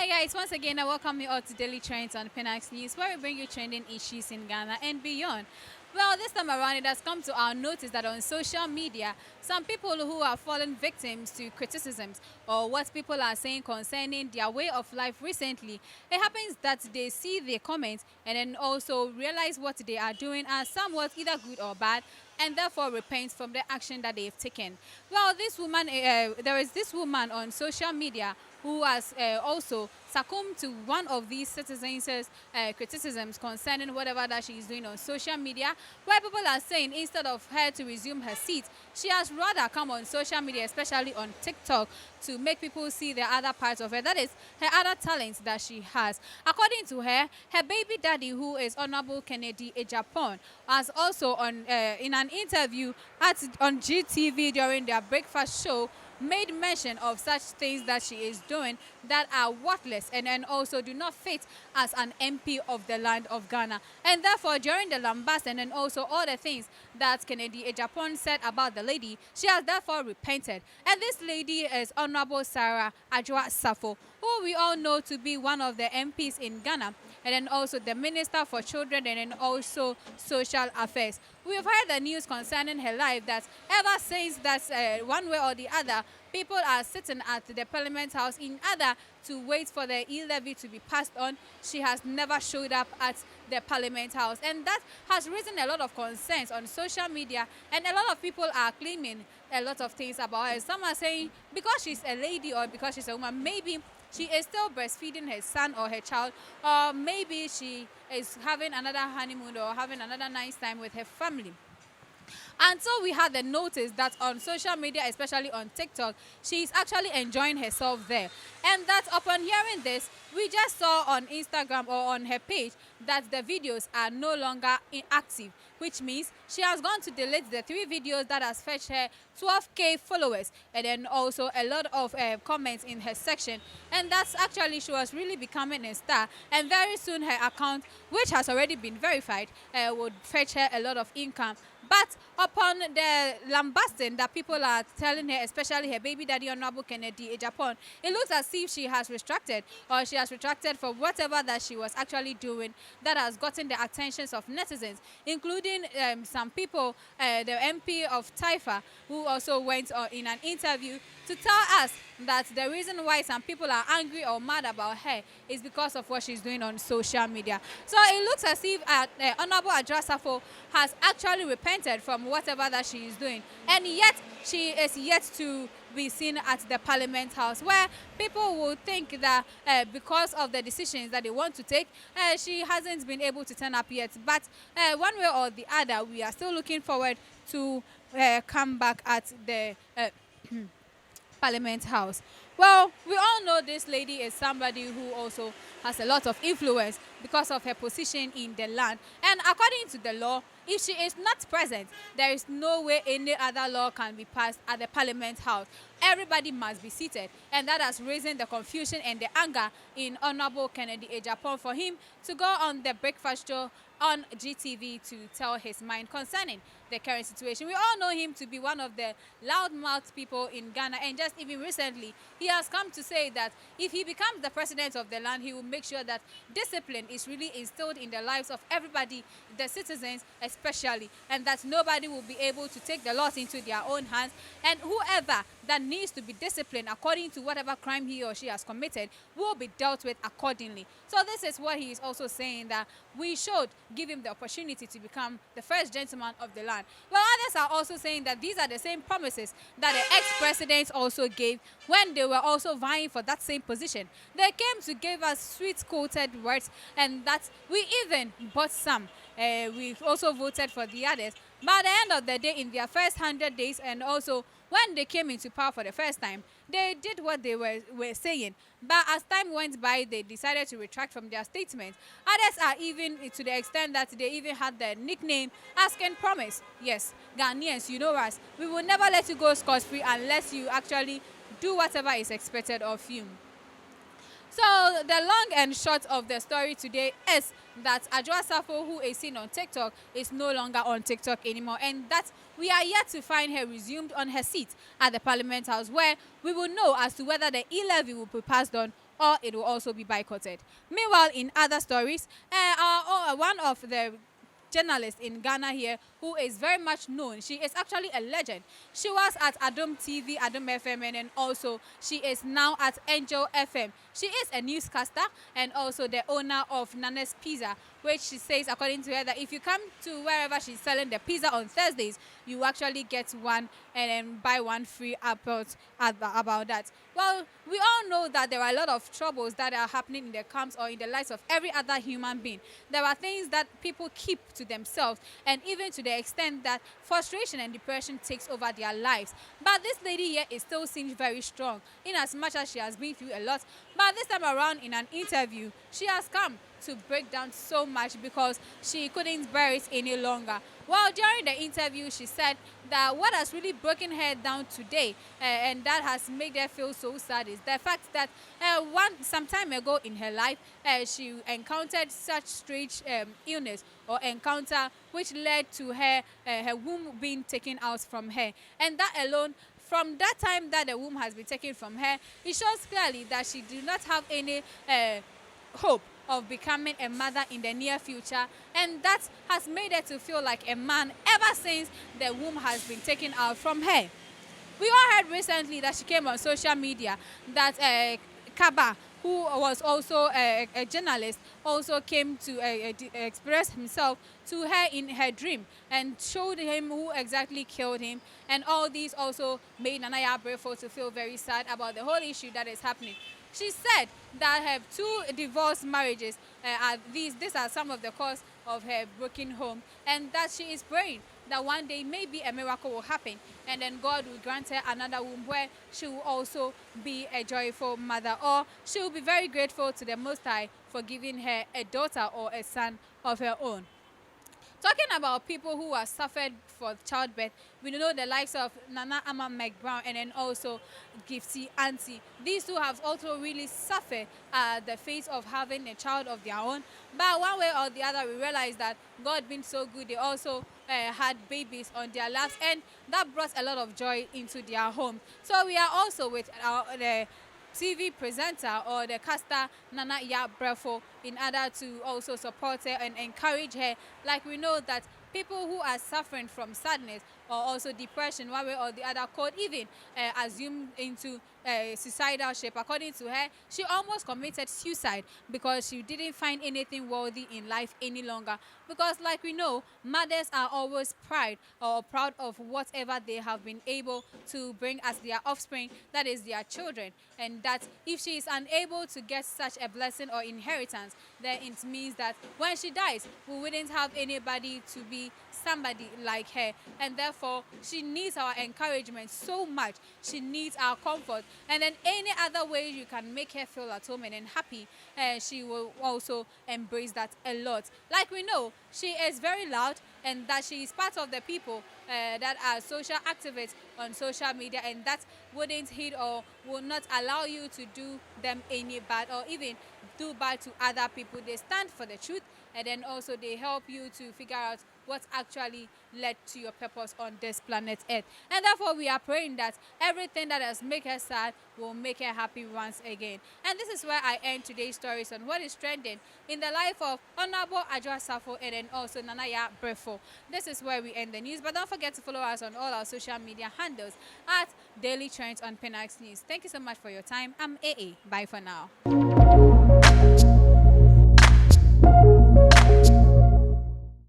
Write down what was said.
Hi guys, once again I welcome you all to Daily Trends on Pinax News, where we bring you trending issues in Ghana and beyond. Well, this time around it has come to our notice that on social media, some people who are fallen victims to criticisms or what people are saying concerning their way of life recently, it happens that they see the comments and then also realize what they are doing as somewhat either good or bad, and therefore repent from the action that they've taken. Well, there is this woman on social media who has also succumbed to one of these citizens' criticisms concerning whatever that she is doing on social media, where people are saying instead of her to resume her seat, she has rather come on social media, especially on TikTok, to make people see the other parts of her. That is her other talents that she has. According to her, her baby daddy, who is Honorable Kennedy Ejapon, has also in an interview on GTV during their breakfast show made mention of such things that she is doing that are worthless and then also do not fit as an MP of the land of Ghana. And therefore, during the lambast and then also all the things that Kennedy Ejapon said about the lady, she has therefore repented. And this lady is Honorable Sarah Adjoa Safo, who we all know to be one of the MPs in Ghana, and then also the Minister for Children and then also Social Affairs. We've heard the news concerning her life that ever since that one way or the other, people are sitting at the Parliament House in order to wait for the e-levy to be passed on. She has never showed up at the Parliament House, and that has risen a lot of concerns on social media, and a lot of people are claiming a lot of things about her. Some are saying because she's a lady or because she's a woman, maybe she is still breastfeeding her son or her child, or maybe she is having another honeymoon or having another nice time with her family. And so we had the notice that on social media, especially on TikTok, she's actually enjoying herself there. And that upon hearing this, we just saw on Instagram or on her page that the videos are no longer inactive, which means she has gone to delete the 3 videos that has fetched her 12K followers and then also a lot of comments in her section. And that's actually, she was really becoming a star. And very soon her account, which has already been verified, would fetch her a lot of income. But upon the lambasting that people are telling her, especially her baby daddy Honorable Kennedy Ejapon, it looks as if she has retracted, or she has retracted for whatever that she was actually doing that has gotten the attentions of netizens, including some people, the MP of Taifa, who also went in an interview to tell us that the reason why some people are angry or mad about her is because of what she's doing on social media. So it looks as if Honorable Adrasafo has actually repented from whatever that she is doing, and yet she is yet to be seen at the Parliament House, where people will think that because of the decisions that they want to take, she hasn't been able to turn up yet. But one way or the other, we are still looking forward to come back at the Parliament House. Well, we all know this lady is somebody who also has a lot of influence because of her position in the land. And according to the law, if she is not present, there is no way any other law can be passed at the Parliament House. Everybody must be seated. And that has risen the confusion and the anger in Honorable Kennedy Ejapon for him to go on the breakfast show on GTV to tell his mind concerning the current situation. We all know him to be one of the loudmouthed people in Ghana, and just even recently, he has come to say that if he becomes the president of the land, he will make sure that discipline is really instilled in the lives of everybody, the citizens especially, and that nobody will be able to take the laws into their own hands, and whoever that needs to be disciplined according to whatever crime he or she has committed will be dealt with accordingly. So this is what he is also saying, that we should give him the opportunity to become the first gentleman of the land. Well, others are also saying that these are the same promises that the ex-presidents also gave when they were also vying for that same position. They came to give us sweet-coated words, and that we even bought some. We also voted for the others. But at the end of the day, in their first 100 days, and also when they came into power for the first time, they did what they were saying. But as time went by, they decided to retract from their statements. Others are even to the extent that they even had the nickname Ask and Promise. Yes, Ghanaians, you know us. We will never let you go scot-free unless you actually do whatever is expected of you. So the long and short of the story today is that Adjoa Safo, who is seen on TikTok, is no longer on TikTok anymore, and that we are yet to find her resumed on her seat at the Parliament House, where we will know as to whether the e-levy will be passed on or it will also be boycotted. Meanwhile, in other stories, one of the journalist in Ghana here who is very much known. She is actually a legend. She was at Adom TV, Adom FM, and then also she is now at Angel FM. She is a newscaster and also the owner of Nana's Pizza, which she says, according to her, that if you come to wherever she's selling the pizza on Thursdays, you actually get one and then buy one free about that. Well, we all know that there are a lot of troubles that are happening in the camps or in the lives of every other human being. There are things that people keep to themselves, and even to the extent that frustration and depression takes over their lives. But this lady here is still seems very strong, in as much as she has been through a lot. But this time around, in an interview, she has come to break down so much because she couldn't bear it any longer. Well, during the interview, she said that what has really broken her down today and that has made her feel so sad is the fact that some time ago in her life, she encountered such strange illness or encounter which led to her womb being taken out from her. And that alone, from that time that the womb has been taken from her, it shows clearly that she did not have any hope of becoming a mother in the near future, and that has made her to feel like a man ever since the womb has been taken out from her. We all heard recently that she came on social media that Kaba, who was also a journalist, also came to express himself to her in her dream and showed him who exactly killed him. And all these also made Yaa Brefo to feel very sad about the whole issue that is happening. She said that her 2 divorced marriages, these are some of the cause of her broken home, and that she is praying that one day maybe a miracle will happen and then God will grant her another womb where she will also be a joyful mother, or she will be very grateful to the Most High for giving her a daughter or a son of her own. Talking about people who have suffered for childbirth, we know the likes of Nana Ama McBrown and then also Gifty Auntie. These two have also really suffered the fate of having a child of their own. But one way or the other, we realize that God being so good, they also had babies on their laps, and that brought a lot of joy into their home. So we are also with the TV presenter or the caster Nana Yaa Brefo in order to also support her and encourage her. Like we know that people who are suffering from sadness or also depression, one way or the other, could even assume into suicidal shape. According to her, she almost committed suicide because she didn't find anything worthy in life any longer. Because like we know, mothers are always proud of whatever they have been able to bring as their offspring, that is their children. And that if she is unable to get such a blessing or inheritance, then it means that when she dies, we wouldn't have anybody to be somebody like her. And therefore, she needs our encouragement so much. She needs our comfort. And then any other way you can make her feel at home and happy, she will also embrace that a lot. Like we know, she is very loud, and that she is part of the people that are social activists on social media, and that wouldn't hit or will not allow you to do them any bad or even do bad to other people. They stand for the truth, and then also they help you to figure out what actually led to your purpose on this planet Earth. And therefore, we are praying that everything that has made her sad will make her happy once again. And this is where I end today's stories on what is trending in the life of Honorable Adwoa Safo and then also Nana Yaa Brefo. This is where we end the news, but don't forget to follow us on all our social media handles at Daily Trends on Pinax News. Thank you so much for your time. I'm AA. Bye for now.